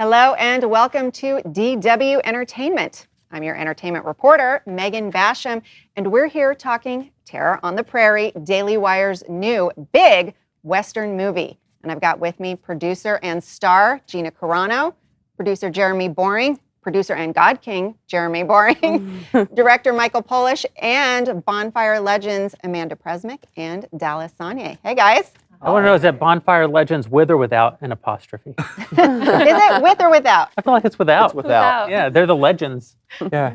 Hello and welcome to DW Entertainment. I'm your entertainment reporter, Megan Basham, and we're here talking Terror on the Prairie, Daily Wire's new big Western movie. And I've got with me producer and star Gina Carano, producer Jeremy Boring, producer and God King Jeremy Boring, director Michael Polish, and Bonfire Legends Amanda Presmyk and Dallas Sonnier. Hey guys. I want to know, is that Bonfire Legends with or without an apostrophe? Is it with or without? I feel like it's without. It's without. Yeah, they're the legends. Yeah.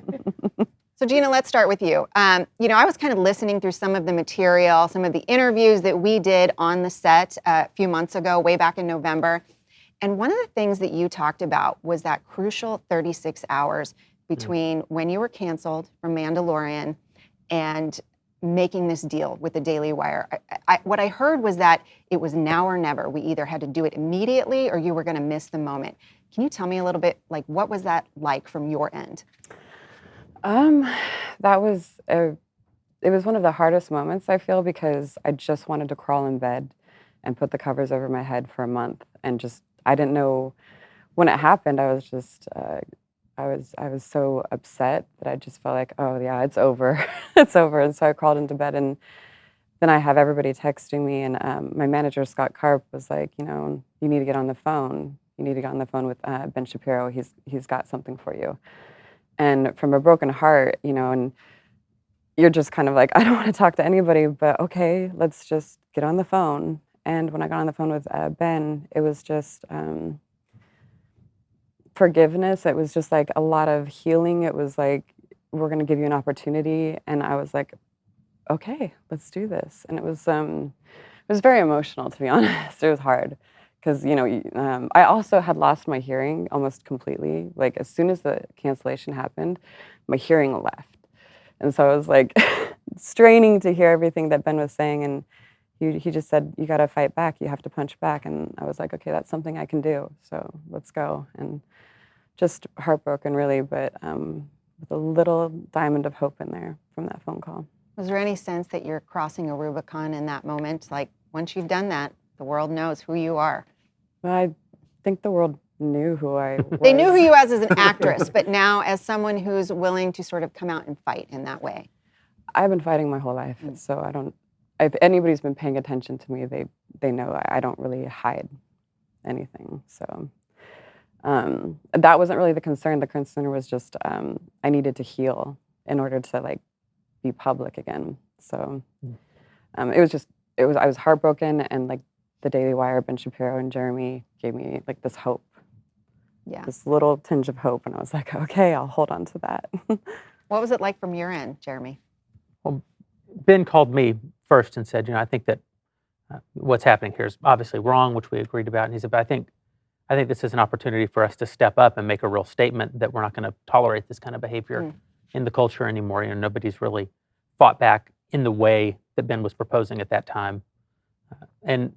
So Gina, let's start with you. I was kind of listening through some of the material, some of the interviews that we did on the set a few months ago, way back in November. And one of the things that you talked about was that crucial 36 hours between when you were canceled from Mandalorian and making this deal with the Daily Wire. What I heard was that it was now or never. We either had to do it immediately or you were going to miss the moment. Can you tell me a little bit, like, what was that like from your end? It was one of the hardest moments, I feel, because I just wanted to crawl in bed and put the covers over my head for a month, and I didn't know when it happened. I was so upset that I just felt like, oh yeah, it's over, it's over. And so I crawled into bed, and then I have everybody texting me, and my manager Scott Karp was like, you need to get on the phone. You need to get on the phone with Ben Shapiro. He's got something for you. And from a broken heart, and you're just kind of like, I don't want to talk to anybody, but okay, let's just get on the phone. And when I got on the phone with Ben, it was just forgiveness. It was just like a lot of healing. It was like, we're going to give you an opportunity. And I was like, okay, let's do this. And it was very emotional, to be honest. It was hard. Because, I also had lost my hearing almost completely. Like, as soon as the cancellation happened, my hearing left. And so I was like straining to hear everything that Ben was saying. And he just said, you got to fight back. You have to punch back. And I was like, okay, that's something I can do. So let's go. And just heartbroken, really, but with a little diamond of hope in there from that phone call. Was there any sense that you're crossing a Rubicon in that moment? Like, once you've done that, the world knows who you are. Well, I think the world knew who I was. They knew who you was as an actress, but now as someone who's willing to sort of come out and fight in that way. I've been fighting my whole life, so if anybody's been paying attention to me, they know I don't really hide anything. So that wasn't really the concern. The concern was just I needed to heal in order to be public again. So I was heartbroken, and the Daily Wire, Ben Shapiro and Jeremy gave me this hope. Yeah. This little tinge of hope, and I was like, okay, I'll hold on to that. What was it like from your end, Jeremy? Well, Ben called me first and said, I think that what's happening here is obviously wrong, which we agreed about. And he said, but I think this is an opportunity for us to step up and make a real statement that we're not going to tolerate this kind of behavior in the culture anymore. Nobody's really fought back in the way that Ben was proposing at that time. And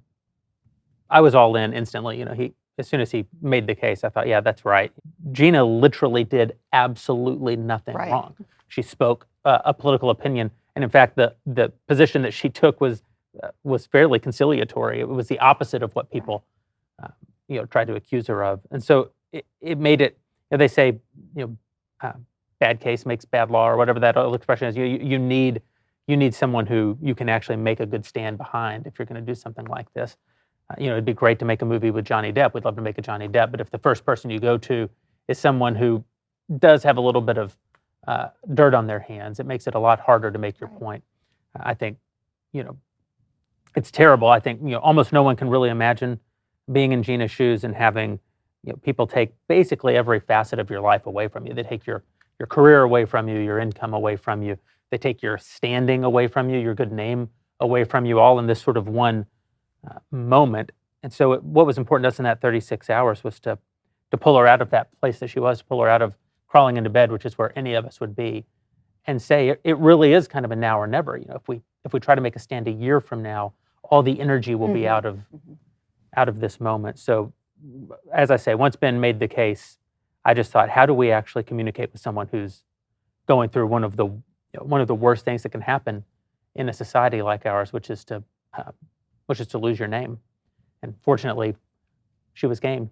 I was all in instantly. As soon as he made the case, I thought, yeah, that's right. Gina literally did absolutely nothing wrong. She spoke a political opinion, and in fact, the position that she took was fairly conciliatory. It was the opposite of what people, tried to accuse her of, and so it made it. They say, bad case makes bad law, or whatever that old expression is. You need someone who you can actually make a good stand behind if you're going to do something like this. It'd be great to make a movie with Johnny Depp. We'd love to make a Johnny Depp, but if the first person you go to is someone who does have a little bit of dirt on their hands, it makes it a lot harder to make your point. I think, it's terrible. I think, almost no one can really imagine being in Gina's shoes and having, people take basically every facet of your life away from you. They take your career away from you, your income away from you. They take your standing away from you, your good name away from you, all in this sort of one moment. And so what was important to us in that 36 hours was to pull her out of that place that she was, to pull her out of crawling into bed, which is where any of us would be, and say it really is kind of a now or never. If we try to make a stand a year from now, all the energy will be out of this moment. So as I say, once Ben made the case, I just thought, how do we actually communicate with someone who's going through one of the worst things that can happen in a society like ours, which is to lose your name. And fortunately, she was game.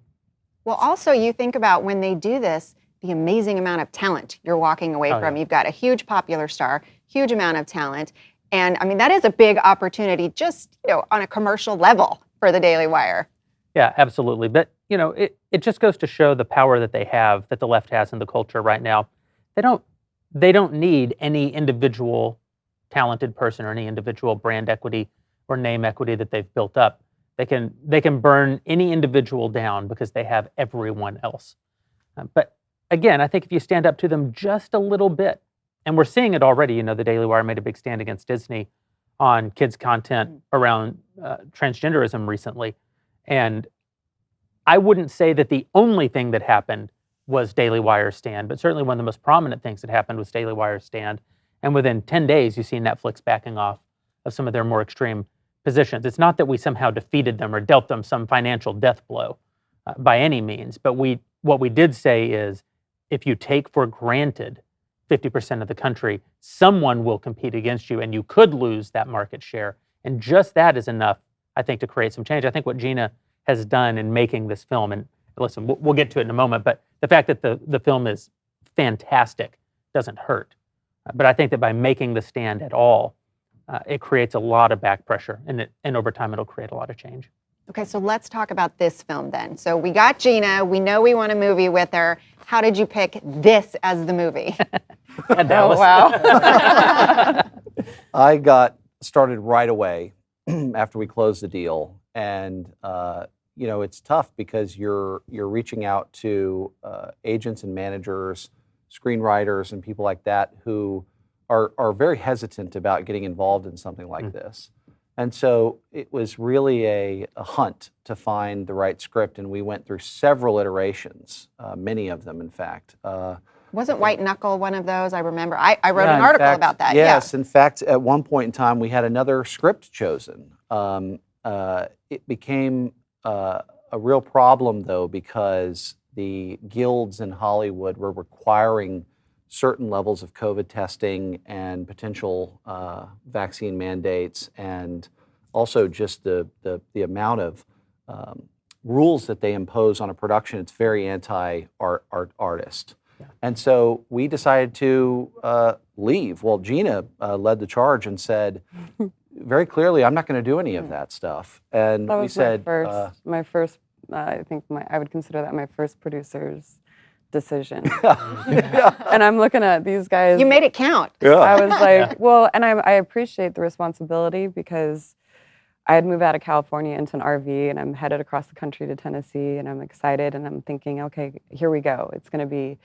Well, also you think about when they do this, the amazing amount of talent you're walking away from. Yeah. You've got a huge popular star, huge amount of talent. And I mean, that is a big opportunity just, on a commercial level for the Daily Wire. Yeah, absolutely. But, it just goes to show the power that they have, that the left has in the culture right now. They don't need any individual talented person or any individual brand equity or name equity that they've built up. They can burn any individual down because they have everyone else. But again, I think if you stand up to them just a little bit, and we're seeing it already, the Daily Wire made a big stand against Disney on kids' content around transgenderism recently. And I wouldn't say that the only thing that happened was Daily Wire's stand, but certainly one of the most prominent things that happened was Daily Wire's stand. And within 10 days, you see Netflix backing off of some of their more extreme positions. It's not that we somehow defeated them or dealt them some financial death blow by any means, but what we did say is, if you take for granted 50% of the country, someone will compete against you and you could lose that market share. And just that is enough, I think, to create some change. I think what Gina has done in making this film, and listen, we'll get to it in a moment, but the fact that the film is fantastic doesn't hurt. But I think that by making the stand at all, it creates a lot of back pressure, and over time it'll create a lot of change. Okay, so let's talk about this film then. So we got Gina, we know we want a movie with her. How did you pick this as the movie? Oh, wow. I got started right away after we closed the deal, and it's tough because you're reaching out to agents and managers, screenwriters, and people like that who are very hesitant about getting involved in something like this. And so it was really a hunt to find the right script, and we went through several iterations, many of them, in fact. Wasn't White Knuckle one of those? I remember. I wrote an article about that. Yes, in fact, at one point in time, we had another script chosen. It became a real problem, though, because the guilds in Hollywood were requiring certain levels of COVID testing and potential vaccine mandates, and also just the amount of rules that they impose on a production. It's very anti-artist. Yeah. And so we decided to leave. Well, Gina led the charge and said very clearly, I'm not going to do any of that stuff. And That was we said, my first, I think I would consider that my first producer's decision. yeah. And I'm looking at these guys. You made it count. Yeah. I was like, well, and I appreciate the responsibility because I had moved out of California into an RV, and I'm headed across the country to Tennessee, and I'm excited, and I'm thinking, okay, here we go. It's going to be,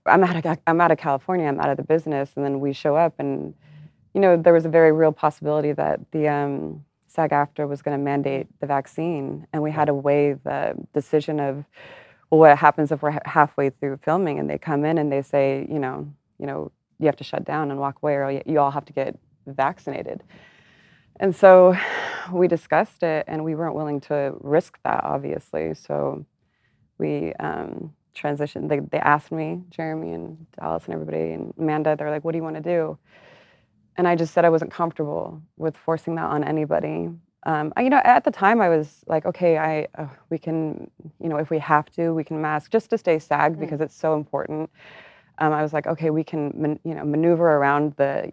I'm out of California, I'm out of the business, and then we show up, and there was a very real possibility that the SAG-AFTRA was going to mandate the vaccine, and we had to weigh the decision of, well, what happens if we're halfway through filming and they come in and they say, you have to shut down and walk away, or you all have to get vaccinated. And so we discussed it, and we weren't willing to risk that, obviously. So we transitioned. They asked me, Jeremy and Dallas and everybody, and Amanda, they're like, what do you want to do? And I just said I wasn't comfortable with forcing that on anybody. At the time I was like, okay, we can, if we have to, we can mask just to stay SAG because it's so important. I was like, okay, we can, maneuver around the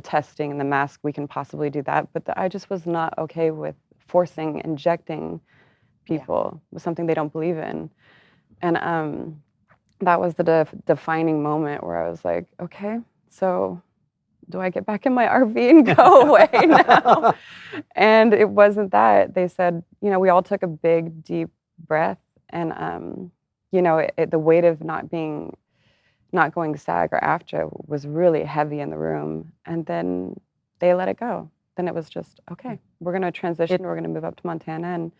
testing and the mask. We can possibly do that, but I just was not okay with injecting people with something they don't believe in, and that was the defining moment where I was like, okay, so do I get back in my RV and go away now? And it wasn't that. They said, we all took a big, deep breath, and the weight of not going SAG or AFTRA was really heavy in the room. And then they let it go. Then it was just, okay, we're going to transition. We're going to move up to Montana. And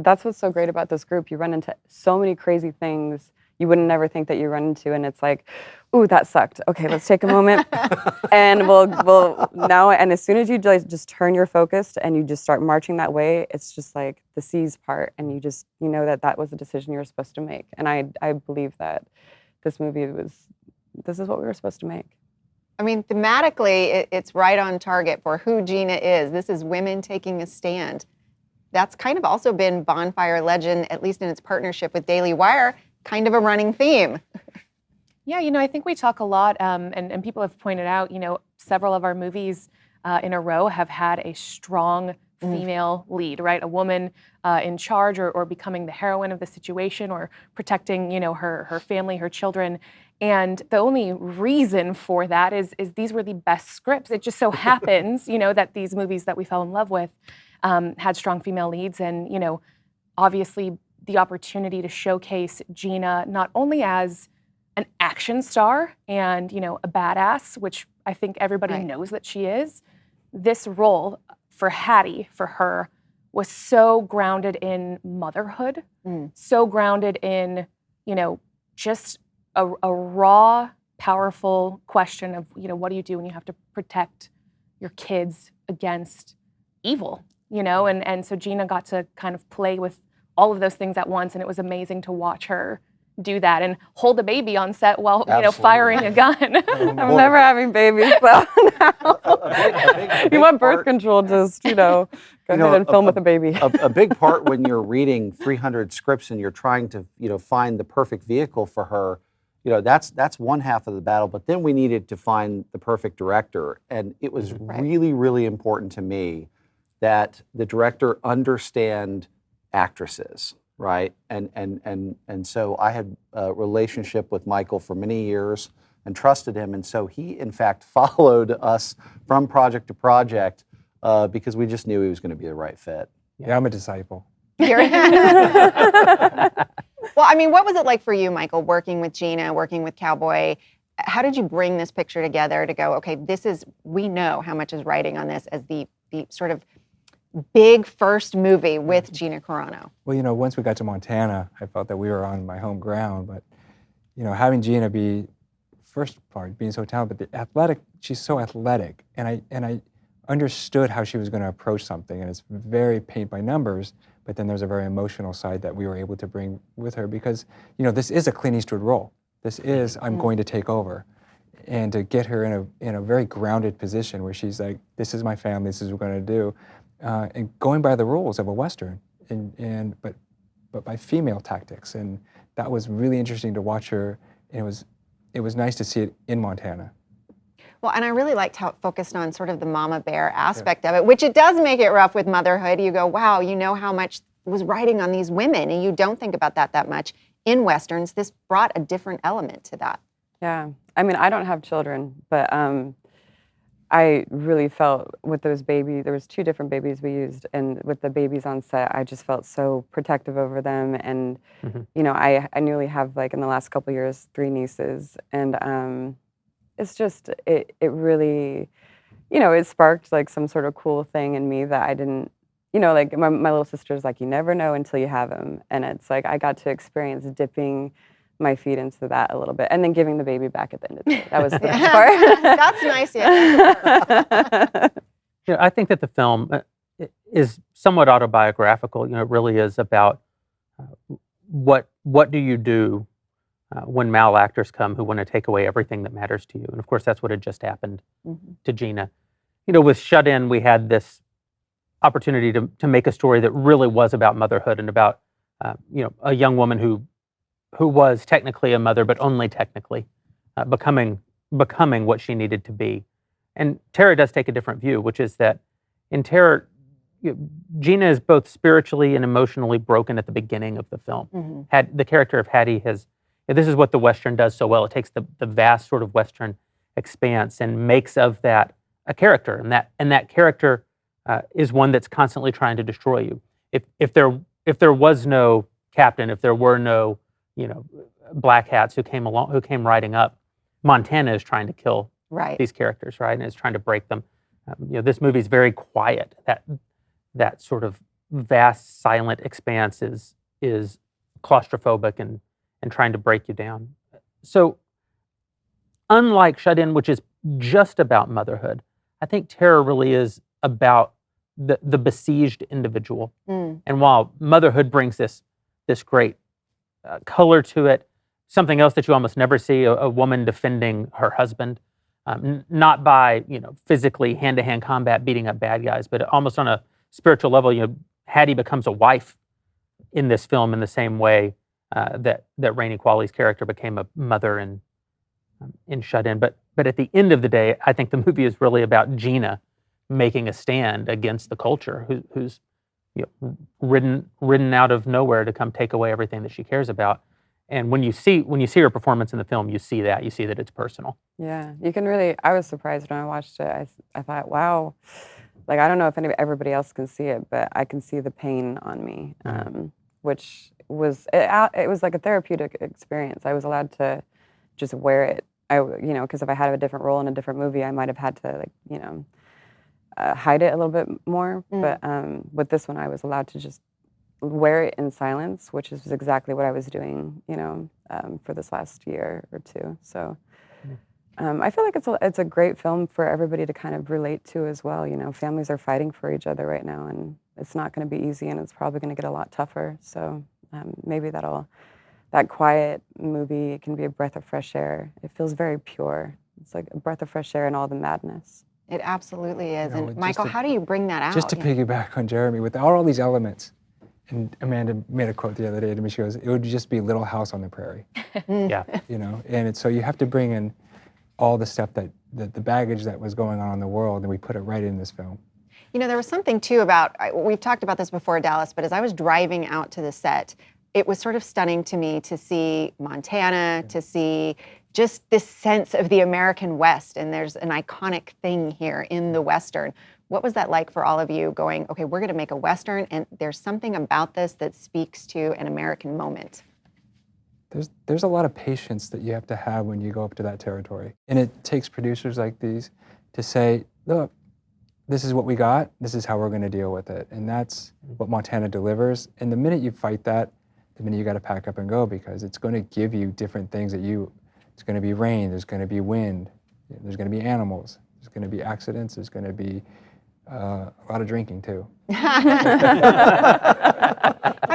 that's what's so great about this group. You run into so many crazy things you wouldn't never think that you run into. And it's like, ooh, that sucked. Okay, let's take a moment. And we'll now, and as soon as you just turn your focus and you just start marching that way, it's just like the seas part. And you know that was the decision you were supposed to make. And I believe that this movie this is what we were supposed to make. I mean, thematically, it's right on target for who Gina is. This is women taking a stand. that's kind of also been Bonfire Legend, at least in its partnership with Daily Wire, kind of a running theme. Yeah, I think we talk a lot, and people have pointed out, several of our movies in a row have had a strong female lead, right? A woman in charge or becoming the heroine of the situation or protecting, her family, her children. And the only reason for that is these were the best scripts. It just so happens, that these movies that we fell in love with had strong female leads. And, obviously the opportunity to showcase Gina not only as an action star and, a badass, which I think everybody knows that she is. This role for Hattie, for her, was so grounded in motherhood, so grounded in, just a raw, powerful question of, what do you do when you have to protect your kids against evil, And so Gina got to kind of play with all of those things at once, and it was amazing to watch her do that and hold a baby on set while firing a gun. I'm never having babies, so no. You want birth control, just go ahead and film with a baby. A big part when you're reading 300 scripts and you're trying to find the perfect vehicle for her, that's one half of the battle. But then we needed to find the perfect director, and it was really, really important to me that the director understand actresses. Right, and so I had a relationship with Michael for many years and trusted him, and so he in fact followed us from project to project because we just knew he was going to be the right fit. Yeah, I'm a disciple. Well, I mean, what was it like for you, Michael, working with Gina, working with Cowboy? How did you bring this picture together to go, okay, we know how much is riding on this as the sort of big first movie with Gina Carano? Well, once we got to Montana, I felt that we were on my home ground. But, having Gina be, first part, being so talented, but the athletic, she's so athletic. And I understood how she was going to approach something. And it's very paint by numbers, but then there's a very emotional side that we were able to bring with her because, this is a Clint Eastwood role. This is, I'm going to take over. And to get her in a very grounded position where she's like, this is my family, this is what we're going to do. And going by the rules of a Western, but by female tactics, and that was really interesting to watch her. And it was nice to see it in Montana. Well, and I really liked how it focused on sort of the mama bear aspect of it, which it does make it rough with motherhood. You go, wow, how much was riding on these women, and you don't think about that much in Westerns. This brought a different element to that. Yeah, I mean, I don't have children, but I really felt with those babies, there was 2 different babies we used, and with the babies on set, I just felt so protective over them. And, I nearly have, like, in the last couple of years, 3 nieces. And it's just, it really, it sparked, like, some sort of cool thing in me that I didn't, like, my little sister's like, you never know until you have them. And it's like, I got to experience dipping my feet into that a little bit, and then giving the baby back at the end of the day. That was the best part. That's nice, yeah. I think that the film is somewhat autobiographical. It really is about what do you do when malactors come who want to take away everything that matters to you. And of course, that's what had just happened to Gina. With Shut In, we had this opportunity to make a story that really was about motherhood and about a young woman who was technically a mother, but only technically, becoming what she needed to be. And Tara does take a different view, which is that in Tara, Gina is both spiritually and emotionally broken at the beginning of the film. The character of Hattie this is what the Western does so well. It takes the vast sort of Western expanse and makes of that a character, and that character is one that's constantly trying to destroy you. If there was no captain, if there were no black hats who came riding up, Montana is trying to kill these characters, right? And is trying to break them. This movie is very quiet. That sort of vast, silent expanse is claustrophobic and trying to break you down. So, unlike Shut In, which is just about motherhood, I think Terror really is about the besieged individual. And while motherhood brings this great color to it, something else that you almost never see, a woman defending her husband, not by physically hand-to-hand combat beating up bad guys, but almost on a spiritual level. Hattie becomes a wife in this film in the same way that Rainey Qualley's character became a mother in Shut In. But at the end of the day, I think the movie is really about Gina making a stand against the culture, who's ridden out of nowhere to come take away everything that she cares about. And when you see her performance in the film, you see that it's personal. Yeah, you can really. I was surprised when I watched it. I thought, wow, like I don't know if everybody else can see it, but I can see the pain on me, which was it was like a therapeutic experience. I was allowed to just wear it. Because if I had a different role in a different movie, I might have had to hide it a little bit more. But with this one, I was allowed to just wear it in silence, which is exactly what I was doing, for this last year or two. So I feel like it's a great film for everybody to kind of relate to as well. Families are fighting for each other right now, and it's not going to be easy, and it's probably going to get a lot tougher. So maybe that quiet movie can be a breath of fresh air. It feels very pure. It's like a breath of fresh air in all the madness. It absolutely is. And Michael, how do you bring that out? Just to piggyback on Jeremy, without all these elements, and Amanda made a quote the other day to me, she goes, it would just be Little House on the Prairie. Yeah. And so you have to bring in all the stuff that the baggage that was going on in the world, and we put it right in this film. There was something too about, we've talked about this before, Dallas, but as I was driving out to the set, it was sort of stunning to me to see Montana, to see just this sense of the American West, and there's an iconic thing here in the Western. What was that like for all of you going, okay, we're gonna make a Western, and there's something about this that speaks to an American moment? There's a lot of patience that you have to have when you go up to that territory. And it takes producers like these to say, look, this is what we got, this is how we're gonna deal with it. And that's what Montana delivers. And the minute you fight that, the minute you gotta pack up and go, because it's gonna give you different things it's gonna be rain, there's gonna be wind, there's gonna be animals, there's gonna be accidents, there's gonna be a lot of drinking too. How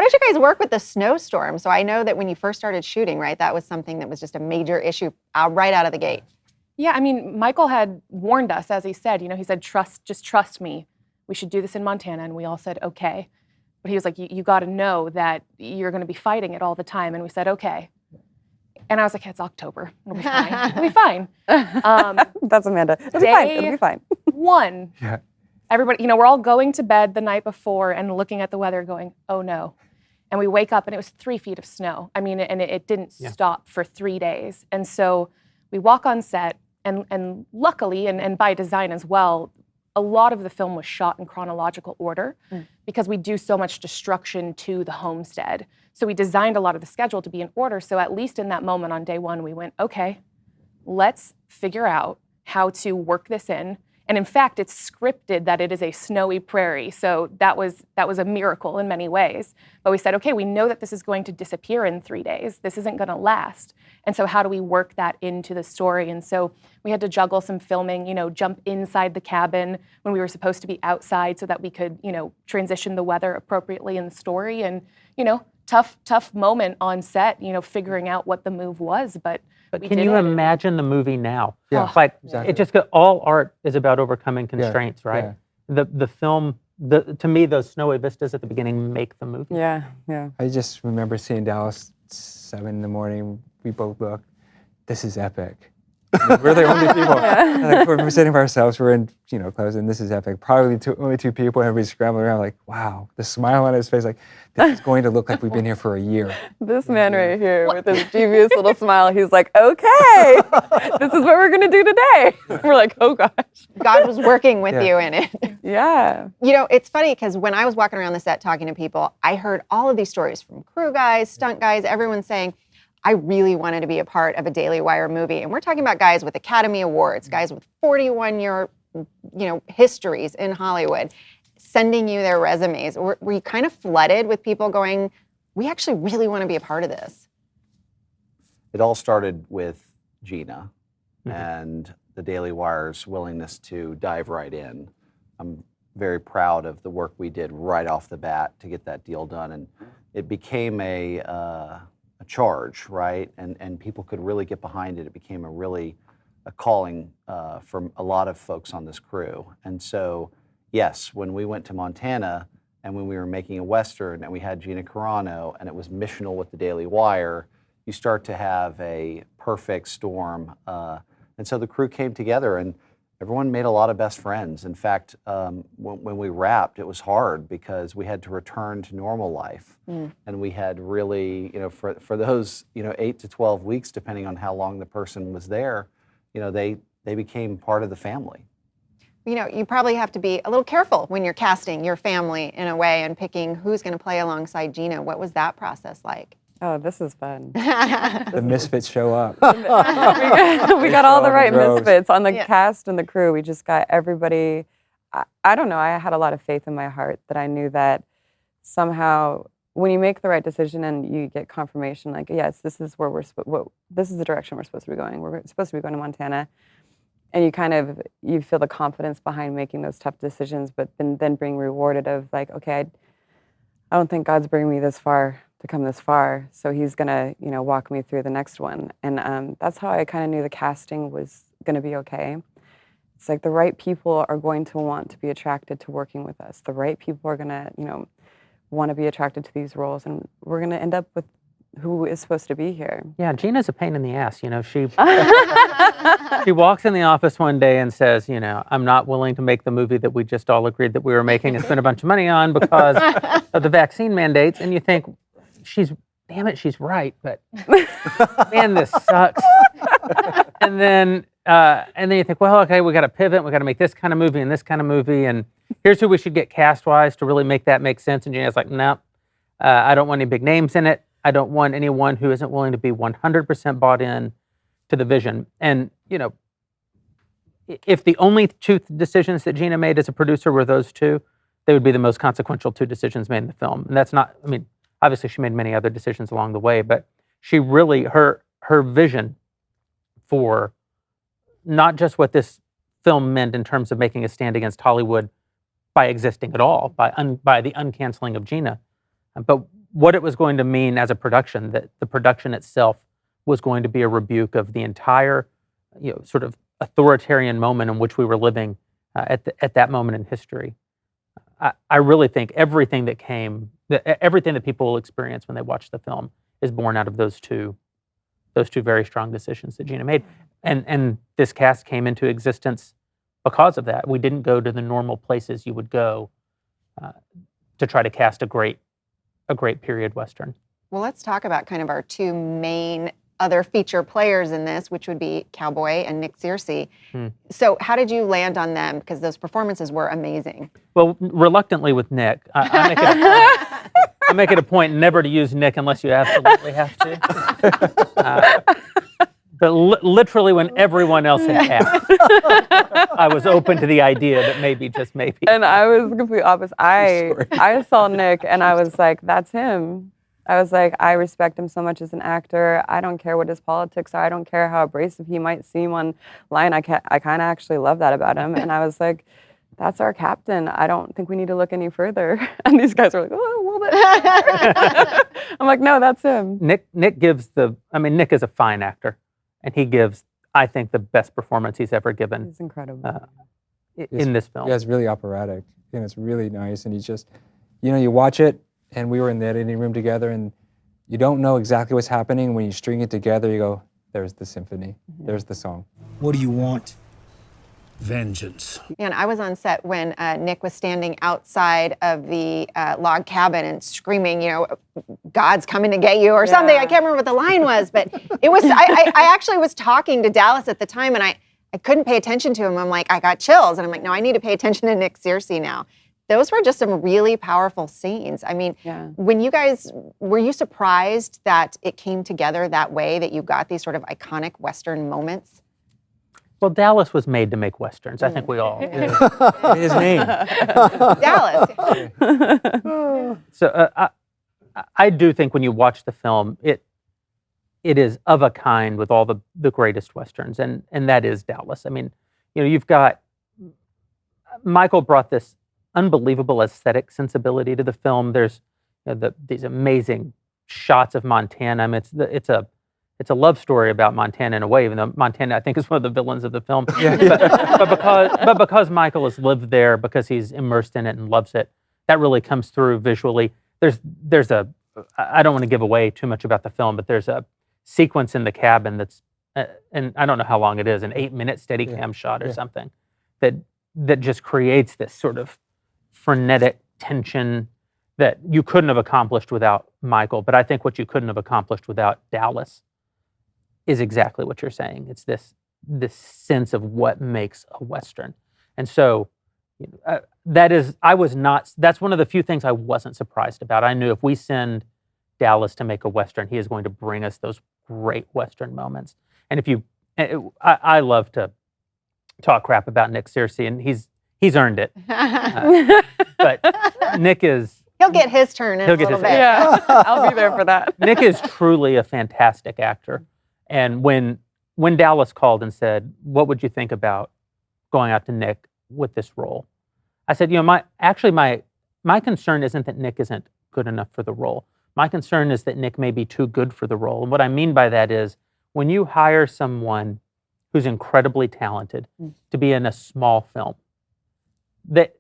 did you guys work with the snowstorm? So I know that when you first started shooting, right, that was something that was just a major issue right out of the gate. Yeah, I mean, Michael had warned us, as he said, he said, just trust me. We should do this in Montana. And we all said, okay. But he was like, you got to know that you're going to be fighting it all the time. And we said, okay. And I was like, yeah, it's October. It'll be fine. It'll be fine. That's Amanda. It'll be fine. It'll be fine. One. Yeah. Everybody, we're all going to bed the night before and looking at the weather going, oh no. And we wake up and it was 3 feet of snow. I mean, and it didn't stop for 3 days. And so we walk on set, and luckily, and by design as well, a lot of the film was shot in chronological order because we do so much destruction to the homestead. So we designed a lot of the schedule to be in order. So at least in that moment on day one, we went, okay, let's figure out how to work this in. And in fact, it's scripted that it is a snowy prairie. So that was a miracle in many ways. But we said, okay, we know that this is going to disappear in 3 days. This isn't going to last. And so how do we work that into the story? And so we had to juggle some filming, jump inside the cabin when we were supposed to be outside so that we could, transition the weather appropriately in the story. And, tough moment on set, figuring out what the move was. But can you imagine the movie now? Yeah, exactly. It just all art is about overcoming constraints, right? Yeah. The film, to me, those snowy vistas at the beginning make the movie. Yeah. I just remember seeing Dallas 7 in the morning. We both looked. This is epic. We're the only people. We're sitting by ourselves. We're in, clothes, and this is epic. Probably only 2 people. Everybody's scrambling around, like, wow. The smile on his face, like, this is going to look like we've been here for a year. This man right here with his devious little smile, he's like, okay, this is what we're gonna do today. We're like, oh gosh. God was working with you in it. Yeah. It's funny because when I was walking around the set talking to people, I heard all of these stories from crew guys, stunt guys, everyone saying, I really wanted to be a part of a Daily Wire movie. And we're talking about guys with Academy Awards, guys with 41-year, histories in Hollywood, sending you their resumes. Were you kind of flooded with people going, we actually really want to be a part of this? It all started with Gina and the Daily Wire's willingness to dive right in. I'm very proud of the work we did right off the bat to get that deal done. And it became a charge, right? And people could really get behind it. It became a calling for a lot of folks on this crew. And so, yes, when we went to Montana and when we were making a Western and we had Gina Carano and it was missional with the Daily Wire, you start to have a perfect storm. And so the crew came together and everyone made a lot of best friends. In fact, when we wrapped, it was hard because we had to return to normal life. And we had really, for those, 8 to 12 weeks, depending on how long the person was there, they became part of the family. You probably have to be a little careful when you're casting your family in a way and picking who's going to play alongside Gina. What was that process like? Oh, this is fun. The misfits show up. We got all the right droves. misfits on the Yeah. cast and the crew. We just got everybody. I don't know. I had a lot of faith in my heart that I knew that somehow when you make the right decision and you get confirmation, like, yes, this is where this is the direction we're supposed to be going. We're supposed to be going to Montana. And you feel the confidence behind making those tough decisions, but then being rewarded of like, okay, I don't think God's bringing me this far to come this far, so he's gonna, walk me through the next one. And that's how I kind of knew the casting was gonna be okay. It's like the right people are going to want to be attracted to working with us. The right people are gonna, want to be attracted to these roles, and we're gonna end up with who is supposed to be here. Yeah, Gina's a pain in the ass. She walks in the office one day and says, I'm not willing to make the movie that we just all agreed that we were making and spend a bunch of money on because of the vaccine mandates. And you think, damn it, she's right, but man, this sucks. And then you think, well, okay, we got to pivot. We got to make this kind of movie and this kind of movie, and here's who we should get cast-wise to really make that make sense. And Gina's like, no, I don't want any big names in it. I don't want anyone who isn't willing to be 100% bought in to the vision. And, if the only two decisions that Gina made as a producer were those two, they would be the most consequential two decisions made in the film. And that's not, obviously she made many other decisions along the way, but she really, her vision for not just what this film meant in terms of making a stand against Hollywood by existing at all, by the uncanceling of Gina, but what it was going to mean as a production, that the production itself was going to be a rebuke of the entire, sort of authoritarian moment in which we were living at that moment in history. I really think everything that people will experience when they watch the film is born out of those two very strong decisions that Gina made. And this cast came into existence because of that. We didn't go to the normal places you would go to try to cast a great period Western. Well, let's talk about kind of our two main other feature players in this, which would be Cowboy and Nick Searcy. So how did you land on them? Because those performances were amazing. Well, reluctantly with Nick. I make it a point never to use Nick unless you absolutely have to. But literally when everyone else had asked, I was open to the idea that maybe, just maybe. And I was the complete opposite. I saw Nick and I was like, that's him. I was like, I respect him so much as an actor. I don't care what his politics are. I don't care how abrasive he might seem online. I kind of actually love that about him. And I was like, that's our captain. I don't think we need to look any further. And these guys were like, oh, a little bit. I'm like, no, that's him. Nick is a fine actor. And he gives, I think, the best performance he's ever given. He's incredible. In this film. Yeah, it's really operatic. And it's really nice. And he's just, you watch it, and we were in the editing room together, and you don't know exactly what's happening. When you string it together, you go, there's the symphony. There's the song. What do you want? Vengeance. And I was on set when Nick was standing outside of the log cabin and screaming, God's coming to get you or something. I can't remember what the line was, but it was, I actually was talking to Dallas at the time and I couldn't pay attention to him. I'm like, I got chills. And I'm like, no, I need to pay attention to Nick Searcy now. Those were just some really powerful scenes. When you guys, were you surprised that it came together that way, that you got these sort of iconic Western moments? Well, Dallas was made to make Westerns. I think we all. His name. Dallas. So I do think when you watch the film, it is of a kind with all the greatest Westerns, and that is Dallas. You've got, Michael brought this unbelievable aesthetic sensibility to the film. There's these amazing shots of Montana. It's a love story about Montana in a way, even though Montana, I think, is one of the villains of the film. but because Michael has lived there, because he's immersed in it and loves it, that really comes through visually. There's a, I don't want to give away too much about the film, but there's a sequence in the cabin that's, and I don't know how long it is, an 8-minute Steadicam shot or something, that just creates this sort of frenetic tension that you couldn't have accomplished without Michael. But I think what you couldn't have accomplished without Dallas is exactly what you're saying. It's this sense of what makes a Western. And so that's one of the few things I wasn't surprised about. I knew if we send Dallas to make a Western, he is going to bring us those great Western moments. And I love to talk crap about Nick Searcy, and he's earned it. But Nick is... He'll get his turn in a little bit. Yeah, I'll be there for that. Nick is truly a fantastic actor. And when Dallas called and said, what would you think about going out to Nick with this role? I said, my concern isn't that Nick isn't good enough for the role. My concern is that Nick may be too good for the role. And what I mean by that is when you hire someone who's incredibly talented to be in a small film,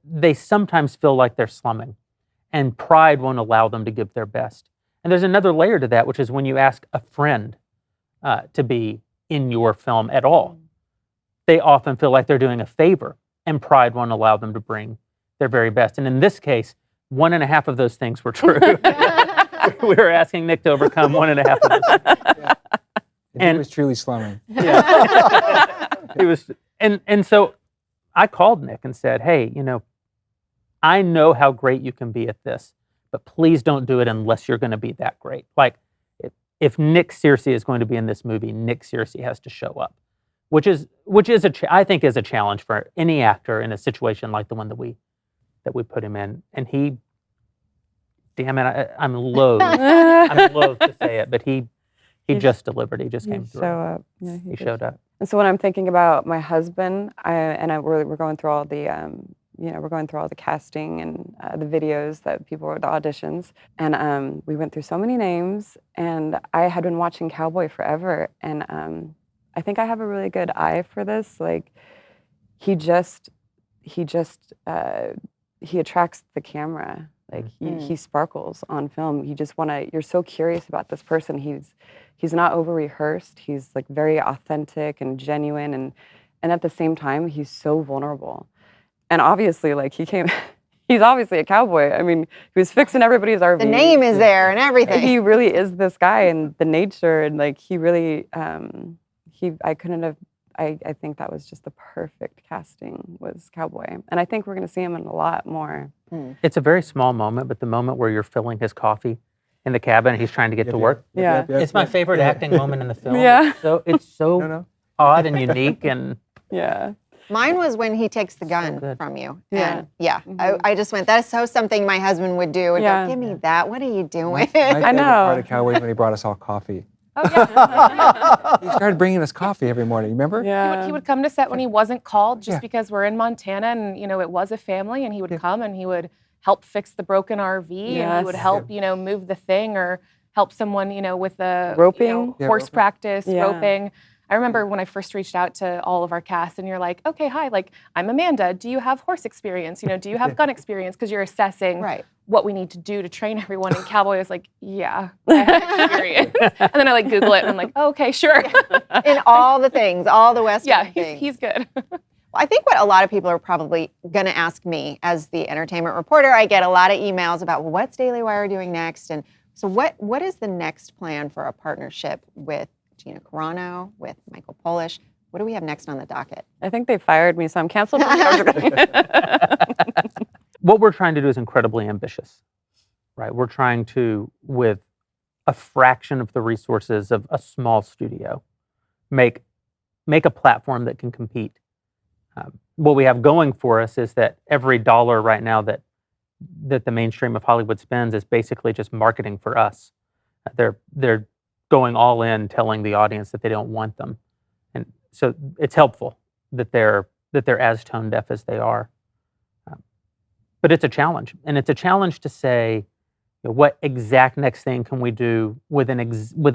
they sometimes feel like they're slumming, and pride won't allow them to give their best. And there's another layer to that, which is when you ask a friend to be in your film at all, they often feel like they're doing a favor, and pride won't allow them to bring their very best. And in this case, 1.5 of those things were true. We were asking Nick to overcome 1.5 of those. Yeah. And he was truly slumming. Yeah. He was, and so I called Nick and said, hey, I know how great you can be at this, but please don't do it unless you're going to be that great. Like, if Nick Searcy is going to be in this movie, Nick Searcy has to show up, which is I think is a challenge for any actor in a situation like the one that we put him in. And he, damn it, I'm loath to say it, but he just delivered. He just came through. Show up. Yeah, he showed up. And so when I'm thinking about my husband, we're going through all the we're going through all the casting and the videos that people were, the auditions. And we went through so many names, and I had been watching Cowboy forever. And I think I have a really good eye for this. Like, he attracts the camera. Like, he sparkles on film. You're so curious about this person. He's not over-rehearsed. He's like very authentic and genuine. And at the same time, he's so vulnerable. And obviously, like, he's obviously a cowboy. I mean, he was fixing everybody's RV. The name is there and everything. He really is this guy, and the nature, and like, he really, I think that was just the perfect casting, was Cowboy. And I think we're going to see him in a lot more. It's a very small moment, but the moment where you're filling his coffee in the cabin and he's trying to get to work. It's my favorite acting moment in the film. Yeah. It's so odd and unique, and yeah. Mine was when he takes the gun good. from you. Yeah. And I just went, that's so something my husband would do. And go, give me that. What are you doing? My favorite I know. part of Cowboy when he brought us all coffee. Oh, yeah. He started bringing us coffee every morning. Remember? Yeah. He would come to set when he wasn't called, just because we're in Montana and, it was a family, and he would come and he would help fix the broken RV, and he would help, move the thing, or help someone, with the roping, horse practice, Yeah. roping. I remember when I first reached out to all of our cast, and you're like, okay, hi, like, I'm Amanda. Do you have horse experience? Do you have gun experience? Because you're assessing what we need to do to train everyone. And Cowboy was like, yeah, I have experience. And then I Google it, and I'm like, oh, okay, sure. In all the things, all the Western things. He's good. Well, I think what a lot of people are probably going to ask me as the entertainment reporter, I get a lot of emails about, well, what's Daily Wire doing next? And so what is the next plan for a partnership with Gina Carano, with Michael Polish? What do we have next on the docket? I think they fired me, so I'm canceled. what we're trying to do is incredibly ambitious, right? We're trying to, with a fraction of the resources of a small studio, make a platform that can compete. What we have going for us is that every dollar right now that the mainstream of Hollywood spends is basically just marketing for us. They're going all in, telling the audience that they don't want them, and so it's helpful that they're as tone deaf as they are. But it's a challenge, and it's a challenge to say, what exact next thing can we do with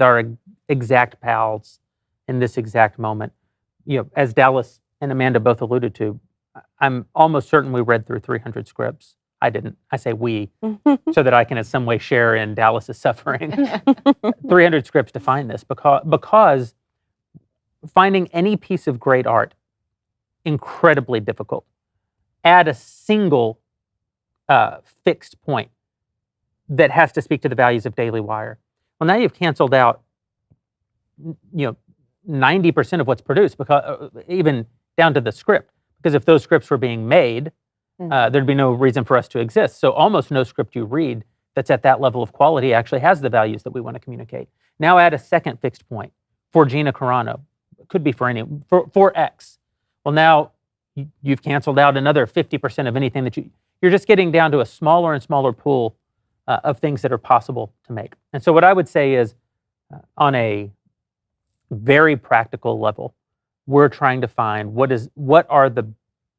our exact pals in this exact moment? As Dallas and Amanda both alluded to, I'm almost certain we read through 300 scripts. I didn't. I say we, so that I can in some way share in Dallas's suffering. 300 scripts to find this because finding any piece of great art, incredibly difficult. Add a single fixed point that has to speak to the values of Daily Wire. Well, now you've canceled out, 90% of what's produced, because even down to the script. Because if those scripts were being made, there'd be no reason for us to exist. So almost no script you read that's at that level of quality actually has the values that we want to communicate. Now add a second fixed point for Gina Carano. It could be for X. Well, now you've canceled out another 50% of anything that you're just getting down to a smaller and smaller pool of things that are possible to make. And so what I would say is, on a very practical level, we're trying to find what are the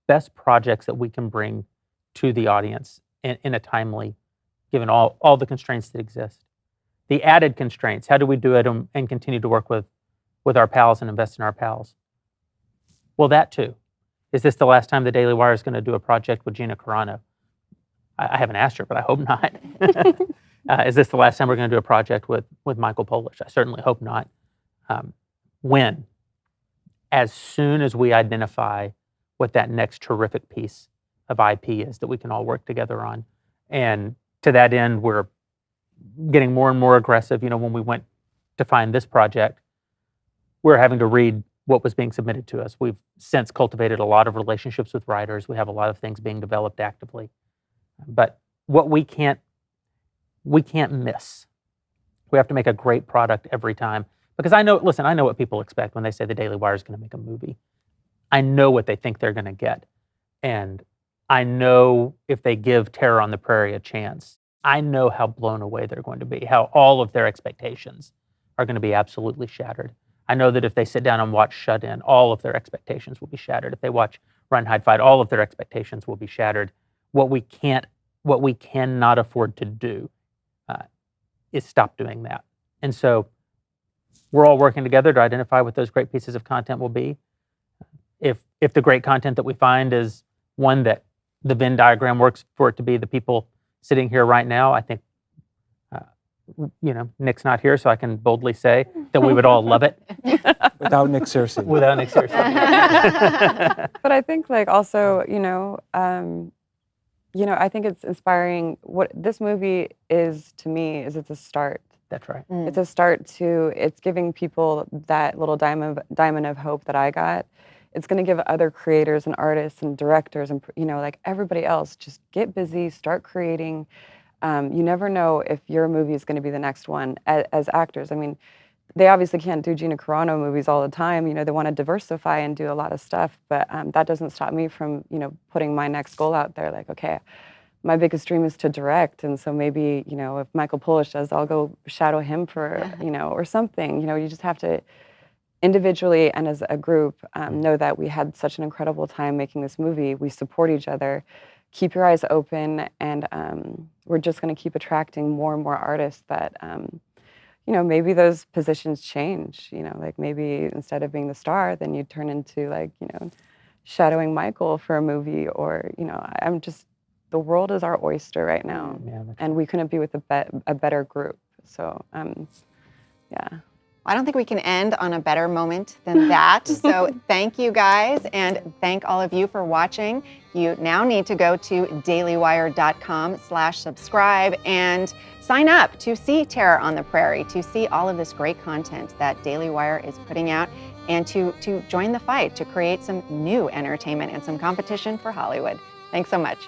best projects that we can bring to the audience in a timely, given all the constraints that exist. The added constraints, how do we do it and continue to work with our pals and invest in our pals? Well, that too. Is this the last time the Daily Wire is going to do a project with Gina Carano? I haven't asked her, but I hope not. Is this the last time we're going to do a project with Michael Polish? I certainly hope not. When? As soon as we identify what that next terrific piece of IP is that we can all work together on. And to that end, we're getting more and more aggressive. When we went to find this project, we're having to read what was being submitted to us. We've since cultivated a lot of relationships with writers. We have a lot of things being developed actively. But what we can't miss. We have to make a great product every time. Because I know what people expect when they say the Daily Wire is going to make a movie. I know what they think they're going to get. And I know if they give Terror on the Prairie a chance, I know how blown away they're going to be, how all of their expectations are going to be absolutely shattered. I know that if they sit down and watch Shut In, all of their expectations will be shattered. If they watch Run, Hide, Fight, all of their expectations will be shattered. What we cannot afford to do is stop doing that. And so we're all working together to identify what those great pieces of content will be. If the great content that we find is one that the Venn diagram works for it to be the people sitting here right now, I think, Nick's not here, so I can boldly say that we would all love it. Without Nick Searcy. Without Nick Searcy. But I think also, I think it's inspiring. What this movie is to me is it's a start. That's right. It's a start it's giving people that little diamond of hope that I got. It's going to give other creators and artists and directors and, everybody else, just get busy, start creating. You never know if your movie is going to be the next one. As actors, they obviously can't do Gina Carano movies all the time. They want to diversify and do a lot of stuff, but that doesn't stop me from, putting my next goal out there. Like, okay, my biggest dream is to direct, and so maybe, if Michael Polish does, I'll go shadow him for, or something. You just have to individually and as a group know that we had such an incredible time making this movie. We support each other. Keep your eyes open, and we're just going to keep attracting more and more artists that, maybe those positions change. Maybe instead of being the star, then you turn into shadowing Michael for a movie, or the world is our oyster right now, and we couldn't be with a better group. So, yeah. I don't think we can end on a better moment than that. So thank you guys, and thank all of you for watching. You now need to go to dailywire.com/subscribe and sign up to see Terror on the Prairie, to see all of this great content that Daily Wire is putting out, and to join the fight to create some new entertainment and some competition for Hollywood. Thanks so much.